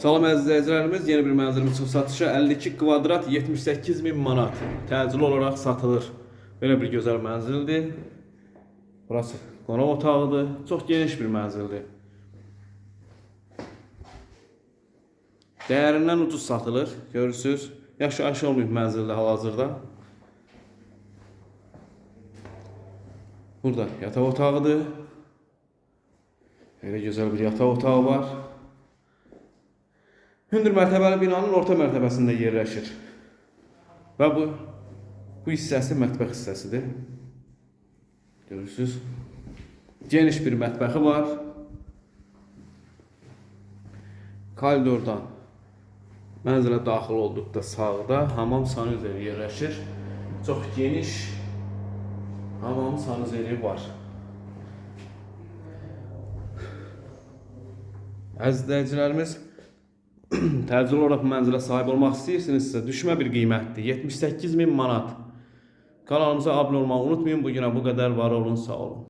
Salam əziz izləyicilərimiz, yeni bir mənzilimiz üçün satışa 52 kvadrat 78.000 manat təcili olaraq satılır. Belə bir gözəl mənzildir. Burası qonaq otağıdır. Çox geniş bir mənzildir. Dəyərindən ucuz satılır. Görürsünüz, yaşayış olmayıb mənzildə hal-hazırda. Burada yataq otağıdır. Belə gözəl bir yataq otağı var. Hündür mərtəbəli binanın orta mərtəbəsində yerləşir. Və bu hissəsi mətbəx hissəsidir. Görürsünüz. Geniş bir mətbəxi var. Koridordan mənzilə daxil olduqda sağda hamam sanuzeli yerləşir. Çox geniş hamam sanuzeli var. Əziz izləyicilərimiz, təcili olaraq mənzilə sahib olmaq istəyirsinizsə, düşmə bir qiymətdir. 78.000 manat. Kanalımıza abunə olmağı unutmayın. Bugünə bu qədər, var olun, sağ olun.